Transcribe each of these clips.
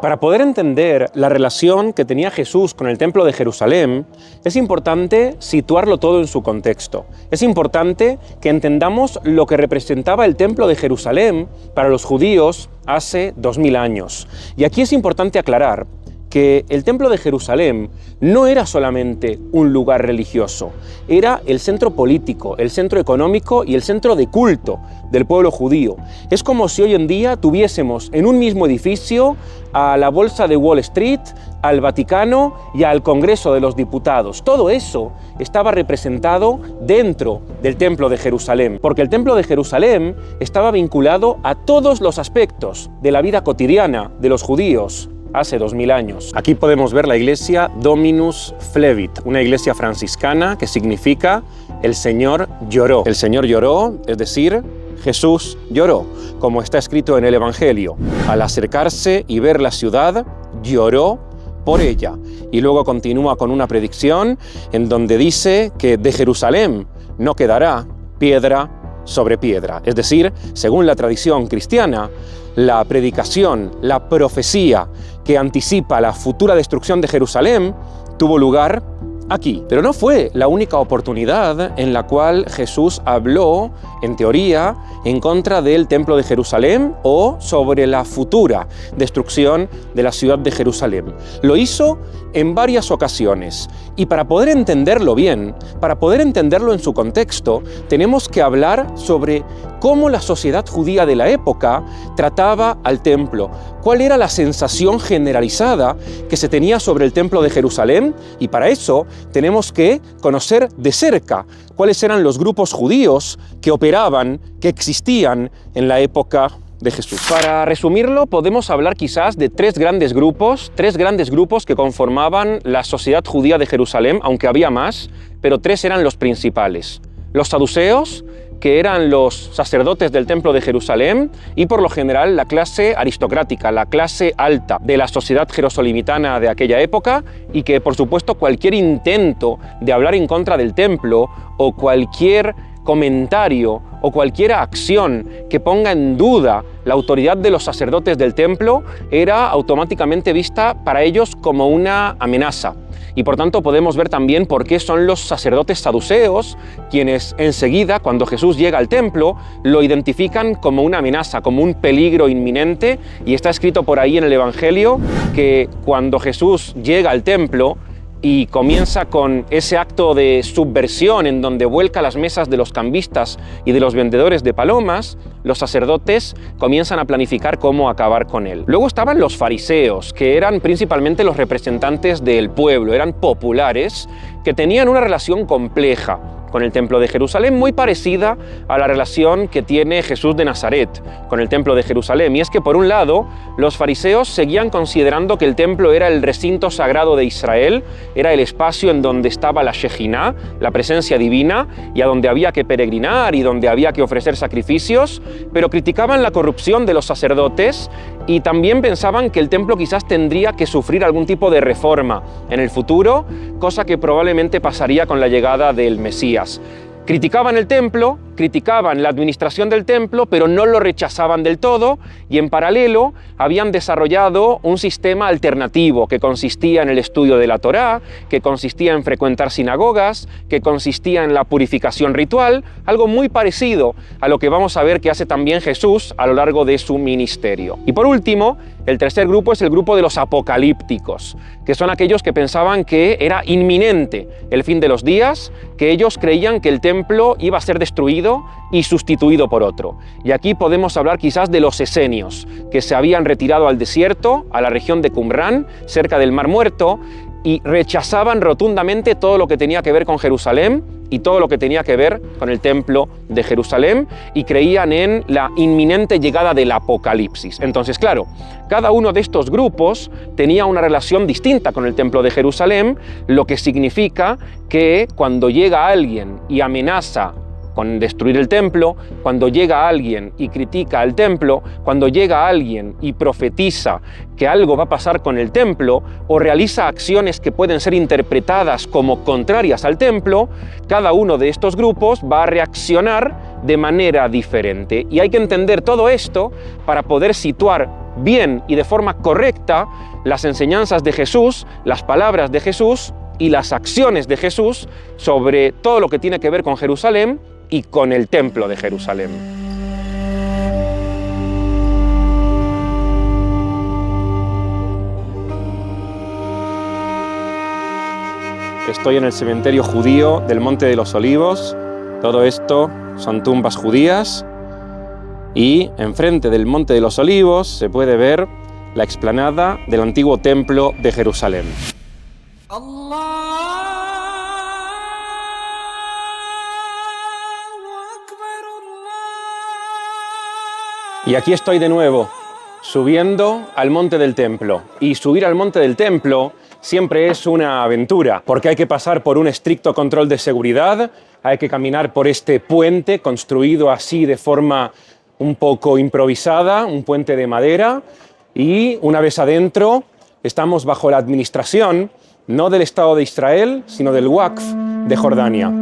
Para poder entender la relación que tenía Jesús con el Templo de Jerusalén, es importante situarlo todo en su contexto. Es importante que entendamos lo que representaba el Templo de Jerusalén para los judíos hace 2000 años. Y aquí es importante aclarar que el Templo de Jerusalén no era solamente un lugar religioso, era el centro político, el centro económico y el centro de culto del pueblo judío. Es como si hoy en día tuviésemos en un mismo edificio a la Bolsa de Wall Street, al Vaticano y al Congreso de los Diputados. Todo eso estaba representado dentro del Templo de Jerusalén, porque el Templo de Jerusalén estaba vinculado a todos los aspectos de la vida cotidiana de los judíos hace 2000 años. Aquí podemos ver la iglesia Dominus Flevit, una iglesia franciscana que significa el Señor lloró. El Señor lloró, es decir, Jesús lloró, como está escrito en el Evangelio. Al acercarse y ver la ciudad, lloró por ella. Y luego continúa con una predicción en donde dice que de Jerusalén no quedará piedra sobre piedra. Es decir, según la tradición cristiana, la predicación, la profecía que anticipa la futura destrucción de Jerusalén tuvo lugar aquí. Pero no fue la única oportunidad en la cual Jesús habló, en teoría, en contra del Templo de Jerusalén o sobre la futura destrucción de la ciudad de Jerusalén. Lo hizo en varias ocasiones. Y para poder entenderlo bien, para poder entenderlo en su contexto, tenemos que hablar sobre cómo la sociedad judía de la época trataba al templo, cuál era la sensación generalizada que se tenía sobre el Templo de Jerusalén, y para eso tenemos que conocer de cerca cuáles eran los grupos judíos que operaban, que existían en la época de Jesús. Para resumirlo, podemos hablar quizás de tres grandes grupos que conformaban la sociedad judía de Jerusalén, aunque había más, pero tres eran los principales. Los saduceos, que eran los sacerdotes del Templo de Jerusalén, y por lo general la clase aristocrática, la clase alta de la sociedad jerosolimitana de aquella época, y que por supuesto cualquier intento de hablar en contra del templo o cualquier comentario o cualquier acción que ponga en duda la autoridad de los sacerdotes del templo era automáticamente vista para ellos como una amenaza. Y por tanto podemos ver también por qué son los sacerdotes saduceos quienes enseguida, cuando Jesús llega al templo, lo identifican como una amenaza, como un peligro inminente. Y está escrito por ahí en el Evangelio que cuando Jesús llega al templo y comienza con ese acto de subversión en donde vuelca las mesas de los cambistas y de los vendedores de palomas, los sacerdotes comienzan a planificar cómo acabar con él. Luego estaban los fariseos, que eran principalmente los representantes del pueblo, eran populares, que tenían una relación compleja con el Templo de Jerusalén, muy parecida a la relación que tiene Jesús de Nazaret con el Templo de Jerusalén. Y es que, por un lado, los fariseos seguían considerando que el templo era el recinto sagrado de Israel, era el espacio en donde estaba la Shejiná, la presencia divina, y a donde había que peregrinar y donde había que ofrecer sacrificios, pero criticaban la corrupción de los sacerdotes y también pensaban que el templo quizás tendría que sufrir algún tipo de reforma en el futuro, cosa que probablemente pasaría con la llegada del Mesías. Criticaban el templo, criticaban la administración del templo, pero no lo rechazaban del todo, y en paralelo habían desarrollado un sistema alternativo que consistía en el estudio de la Torá, que consistía en frecuentar sinagogas, que consistía en la purificación ritual, algo muy parecido a lo que vamos a ver que hace también Jesús a lo largo de su ministerio. Y por último, el tercer grupo es el grupo de los apocalípticos, que son aquellos que pensaban que era inminente el fin de los días, que ellos creían que el templo iba a ser destruido y sustituido por otro. Y aquí podemos hablar quizás de los esenios, que se habían retirado al desierto, a la región de Qumrán, cerca del Mar Muerto, y rechazaban rotundamente todo lo que tenía que ver con Jerusalén y todo lo que tenía que ver con el templo de Jerusalén, y creían en la inminente llegada del Apocalipsis. Entonces, claro, cada uno de estos grupos tenía una relación distinta con el templo de Jerusalén, lo que significa que cuando llega alguien y amenaza con destruir el templo, cuando llega alguien y critica al templo, cuando llega alguien y profetiza que algo va a pasar con el templo o realiza acciones que pueden ser interpretadas como contrarias al templo, cada uno de estos grupos va a reaccionar de manera diferente. Y hay que entender todo esto para poder situar bien y de forma correcta las enseñanzas de Jesús, las palabras de Jesús y las acciones de Jesús sobre todo lo que tiene que ver con Jerusalén y con el templo de Jerusalén. Estoy en el cementerio judío del Monte de los Olivos. Todo esto son tumbas judías y enfrente del Monte de los Olivos se puede ver la explanada del antiguo templo de Jerusalén. Y aquí estoy de nuevo, subiendo al monte del templo. Y subir al monte del templo siempre es una aventura, porque hay que pasar por un estricto control de seguridad, hay que caminar por este puente construido así de forma un poco improvisada, un puente de madera, y una vez adentro estamos bajo la administración no del Estado de Israel, sino del Waqf de Jordania.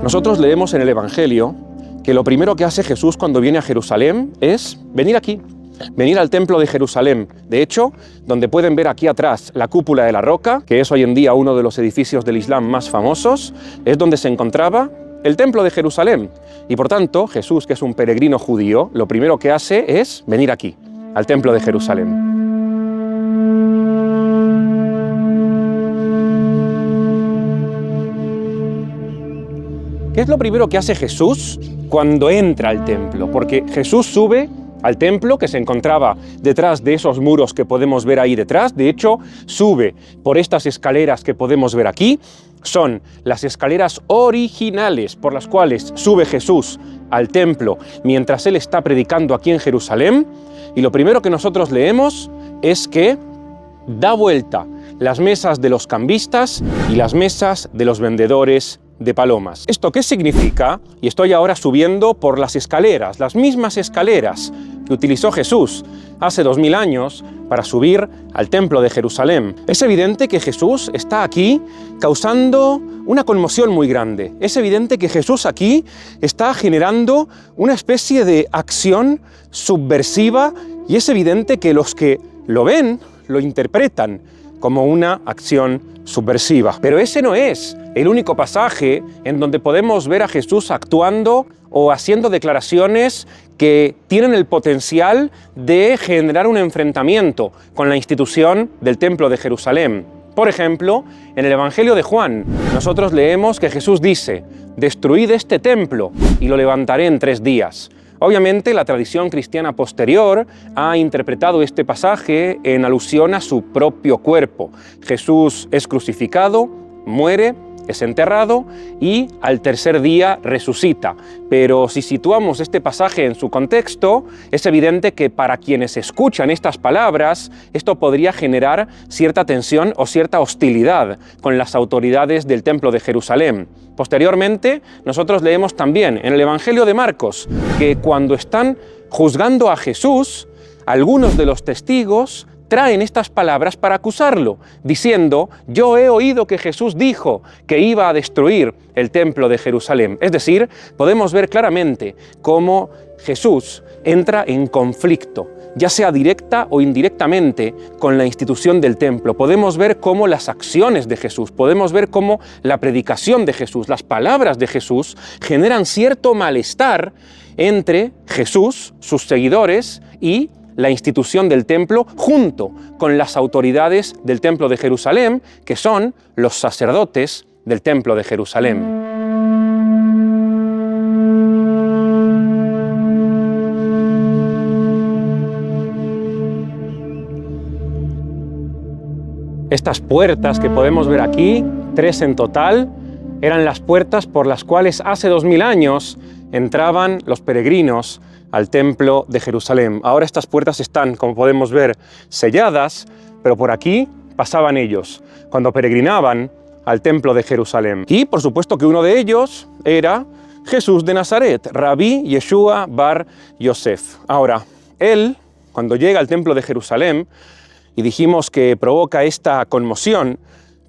Nosotros leemos en el Evangelio que lo primero que hace Jesús cuando viene a Jerusalén es venir aquí, venir al templo de Jerusalén. De hecho, donde pueden ver aquí atrás la cúpula de la roca, que es hoy en día uno de los edificios del Islam más famosos, es donde se encontraba el templo de Jerusalén. Y por tanto, Jesús, que es un peregrino judío, lo primero que hace es venir aquí, al templo de Jerusalén. ¿Qué es lo primero que hace Jesús cuando entra al templo? Porque Jesús sube al templo que se encontraba detrás de esos muros que podemos ver ahí detrás. De hecho, sube por estas escaleras que podemos ver aquí. Son las escaleras originales por las cuales sube Jesús al templo mientras Él está predicando aquí en Jerusalén. Y lo primero que nosotros leemos es que da vuelta las mesas de los cambistas y las mesas de los vendedores de palomas. ¿Esto qué significa? Y estoy ahora subiendo por las escaleras, las mismas escaleras que utilizó Jesús hace 2000 años para subir al templo de Jerusalén. Es evidente que Jesús está aquí causando una conmoción muy grande. Es evidente que Jesús aquí está generando una especie de acción subversiva y es evidente que los que lo ven, lo interpretan como una acción subversiva. Pero ese no es el único pasaje en donde podemos ver a Jesús actuando o haciendo declaraciones que tienen el potencial de generar un enfrentamiento con la institución del Templo de Jerusalén. Por ejemplo, en el Evangelio de Juan, nosotros leemos que Jesús dice: «Destruid este templo y lo levantaré en 3 días». Obviamente, la tradición cristiana posterior ha interpretado este pasaje en alusión a su propio cuerpo. Jesús es crucificado, muere, es enterrado y al 3er día resucita. Pero si situamos este pasaje en su contexto, es evidente que para quienes escuchan estas palabras, esto podría generar cierta tensión o cierta hostilidad con las autoridades del Templo de Jerusalén. Posteriormente, nosotros leemos también en el Evangelio de Marcos que cuando están juzgando a Jesús, algunos de los testigos traen estas palabras para acusarlo, diciendo: «Yo he oído que Jesús dijo que iba a destruir el templo de Jerusalén». Es decir, podemos ver claramente cómo Jesús entra en conflicto, ya sea directa o indirectamente, con la institución del templo. Podemos ver cómo las acciones de Jesús, podemos ver cómo la predicación de Jesús, las palabras de Jesús, generan cierto malestar entre Jesús, sus seguidores y la institución del templo, junto con las autoridades del templo de Jerusalén, que son los sacerdotes del templo de Jerusalén. Estas puertas que podemos ver aquí, 3 en total, eran las puertas por las cuales hace 2000 años entraban los peregrinos al templo de Jerusalén. Ahora estas puertas están, como podemos ver, selladas, pero por aquí pasaban ellos cuando peregrinaban al templo de Jerusalén. Y por supuesto que uno de ellos era Jesús de Nazaret, Rabí Yeshua bar Yosef. Ahora, él, cuando llega al templo de Jerusalén, y dijimos que provoca esta conmoción,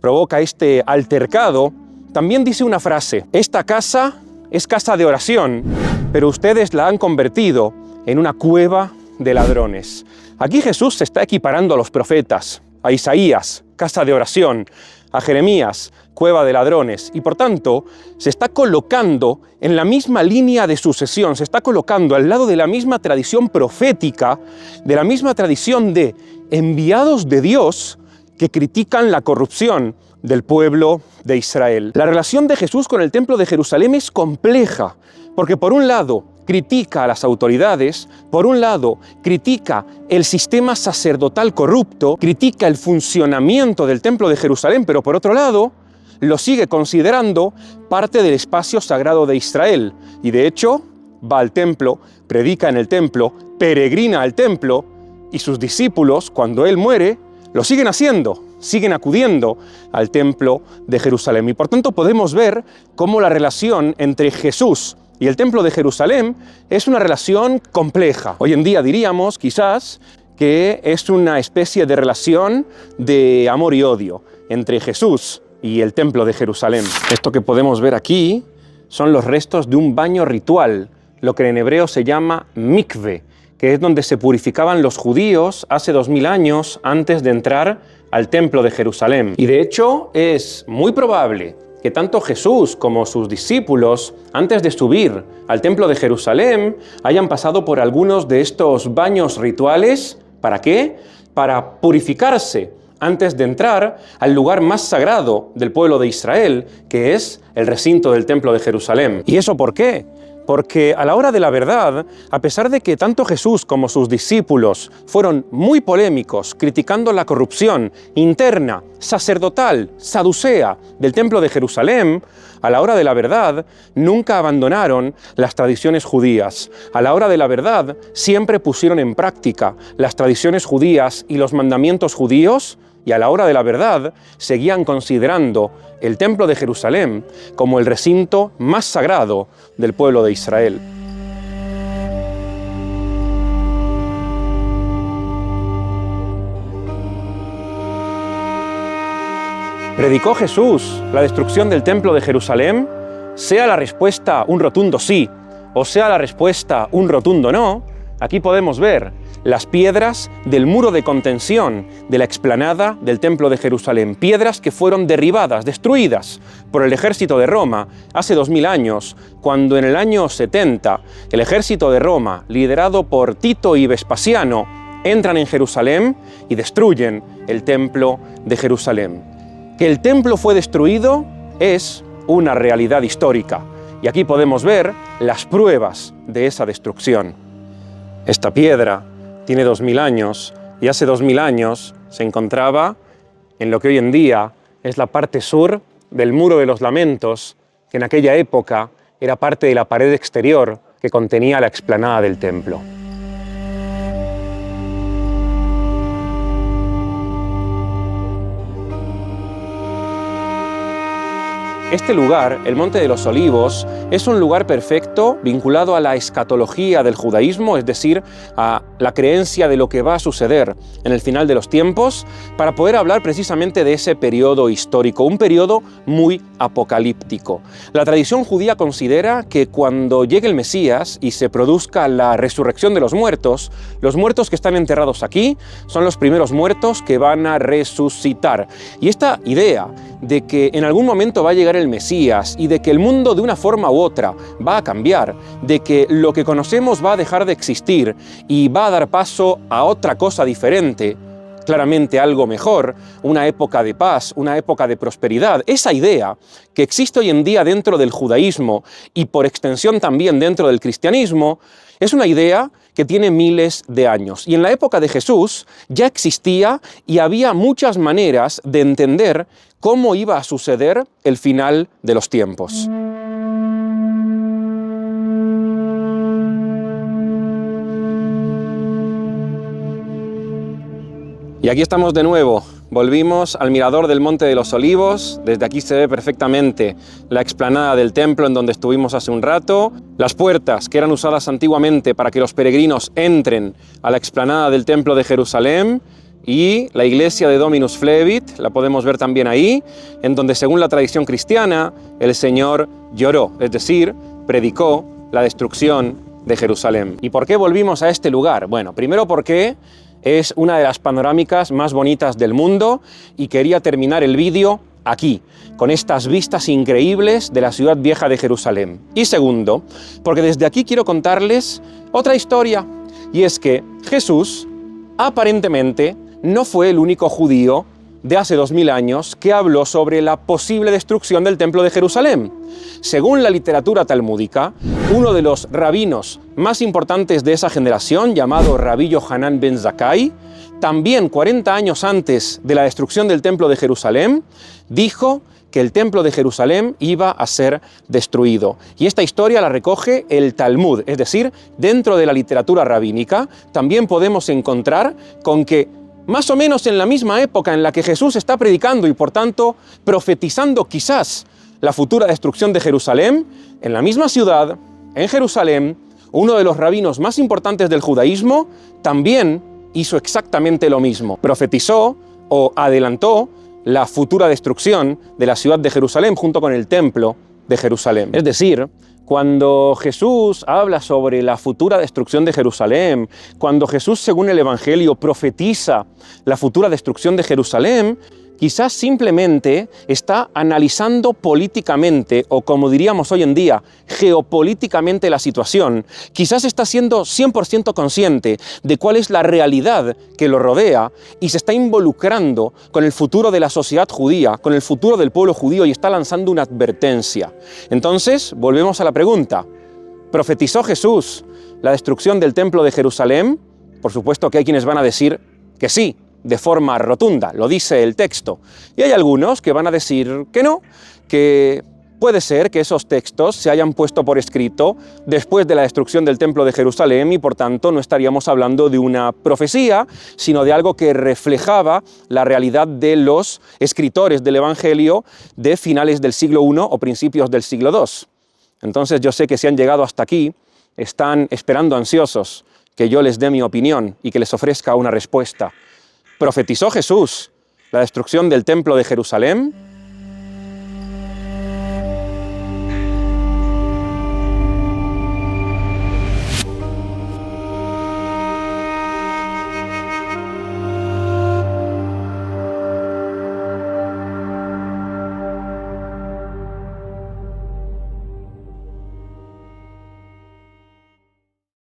provoca este altercado, también dice una frase: esta casa es casa de oración, pero ustedes la han convertido en una cueva de ladrones. Aquí Jesús se está equiparando a los profetas, a Isaías, casa de oración, a Jeremías, cueva de ladrones, y por tanto se está colocando en la misma línea de sucesión, se está colocando al lado de la misma tradición profética, de la misma tradición de enviados de Dios que critican la corrupción del pueblo de Israel. La relación de Jesús con el templo de Jerusalén es compleja, porque por un lado critica a las autoridades, por un lado critica el sistema sacerdotal corrupto, critica el funcionamiento del templo de Jerusalén, pero por otro lado lo sigue considerando parte del espacio sagrado de Israel. Y de hecho va al templo, predica en el templo, peregrina al templo, y sus discípulos, cuando él muere, lo siguen haciendo, siguen acudiendo al templo de Jerusalén. Y por tanto podemos ver cómo la relación entre Jesús y el templo de Jerusalén es una relación compleja. Hoy en día diríamos, quizás, que es una especie de relación de amor y odio entre Jesús y el templo de Jerusalén. Esto que podemos ver aquí son los restos de un baño ritual, lo que en hebreo se llama mikve, que es donde se purificaban los judíos hace 2000 años antes de entrar al templo de Jerusalén. Y de hecho es muy probable que tanto Jesús como sus discípulos, antes de subir al templo de Jerusalén, hayan pasado por algunos de estos baños rituales. ¿Para qué? Para purificarse antes de entrar al lugar más sagrado del pueblo de Israel, que es el recinto del templo de Jerusalén. ¿Y eso por qué? Porque a la hora de la verdad, a pesar de que tanto Jesús como sus discípulos fueron muy polémicos, criticando la corrupción interna, sacerdotal, saducea del templo de Jerusalén, a la hora de la verdad nunca abandonaron las tradiciones judías. A la hora de la verdad siempre pusieron en práctica las tradiciones judías y los mandamientos judíos, y a la hora de la verdad seguían considerando el templo de Jerusalén como el recinto más sagrado del pueblo de Israel. ¿Predicó Jesús la destrucción del templo de Jerusalén? Sea la respuesta un rotundo sí, o sea la respuesta un rotundo no, aquí podemos ver las piedras del muro de contención de la explanada del templo de Jerusalén, piedras que fueron derribadas, destruidas por el ejército de Roma hace 2000 años, cuando en el año 70 el ejército de Roma, liderado por Tito y Vespasiano, entran en Jerusalén y destruyen el templo de Jerusalén. Que el templo fue destruido es una realidad histórica, y aquí podemos ver las pruebas de esa destrucción. Esta piedra tiene 2000 años, y hace 2000 años se encontraba en lo que hoy en día es la parte sur del Muro de los Lamentos, que en aquella época era parte de la pared exterior que contenía la explanada del templo. Este lugar, el Monte de los Olivos, es un lugar perfecto vinculado a la escatología del judaísmo, es decir, a la creencia de lo que va a suceder en el final de los tiempos, para poder hablar precisamente de ese periodo histórico, un periodo muy apocalíptico. La tradición judía considera que cuando llegue el Mesías y se produzca la resurrección de los muertos que están enterrados aquí son los primeros muertos que van a resucitar. Y esta idea de que en algún momento va a llegar el Mesías y de que el mundo de una forma u otra va a cambiar, de que lo que conocemos va a dejar de existir y va a dar paso a otra cosa diferente, claramente algo mejor, una época de paz, una época de prosperidad. Esa idea que existe hoy en día dentro del judaísmo y por extensión también dentro del cristianismo, es una idea que tiene miles de años. Y en la época de Jesús ya existía y había muchas maneras de entender cómo iba a suceder el final de los tiempos. Y aquí estamos de nuevo, volvimos al mirador del Monte de los Olivos, desde aquí se ve perfectamente la explanada del templo en donde estuvimos hace un rato, las puertas que eran usadas antiguamente para que los peregrinos entren a la explanada del templo de Jerusalén, y la iglesia de Dominus Flevit, la podemos ver también ahí, en donde según la tradición cristiana, el Señor lloró, es decir, predicó la destrucción de Jerusalén. ¿Y por qué volvimos a este lugar? Bueno, primero porque es una de las panorámicas más bonitas del mundo y quería terminar el vídeo aquí, con estas vistas increíbles de la ciudad vieja de Jerusalén. Y segundo, porque desde aquí quiero contarles otra historia, y es que Jesús aparentemente no fue el único judío de hace 2000 años que habló sobre la posible destrucción del templo de Jerusalén. Según la literatura talmúdica, uno de los rabinos más importantes de esa generación, llamado Rabí Yohanan ben Zakkai, también 40 años antes de la destrucción del templo de Jerusalén, dijo que el templo de Jerusalén iba a ser destruido. Y esta historia la recoge el Talmud, es decir, dentro de la literatura rabínica también podemos encontrar con que más o menos en la misma época en la que Jesús está predicando y por tanto profetizando quizás la futura destrucción de Jerusalén, en la misma ciudad, en Jerusalén, uno de los rabinos más importantes del judaísmo también hizo exactamente lo mismo. Profetizó o adelantó la futura destrucción de la ciudad de Jerusalén junto con el templo de Jerusalén. Es decir, cuando Jesús habla sobre la futura destrucción de Jerusalén, cuando Jesús, según el Evangelio, profetiza la futura destrucción de Jerusalén, quizás simplemente está analizando políticamente, o como diríamos hoy en día, geopolíticamente la situación. Quizás está siendo 100% consciente de cuál es la realidad que lo rodea y se está involucrando con el futuro de la sociedad judía, con el futuro del pueblo judío y está lanzando una advertencia. Entonces, volvemos a la pregunta. ¿Profetizó Jesús la destrucción del templo de Jerusalén? Por supuesto que hay quienes van a decir que sí, de forma rotunda, lo dice el texto. Y hay algunos que van a decir que no, que puede ser que esos textos se hayan puesto por escrito después de la destrucción del templo de Jerusalén y por tanto no estaríamos hablando de una profecía, sino de algo que reflejaba la realidad de los escritores del Evangelio de finales del siglo I o principios del siglo II. Entonces yo sé que si han llegado hasta aquí, están esperando ansiosos que yo les dé mi opinión y que les ofrezca una respuesta. ¿Profetizó Jesús la destrucción del templo de Jerusalén?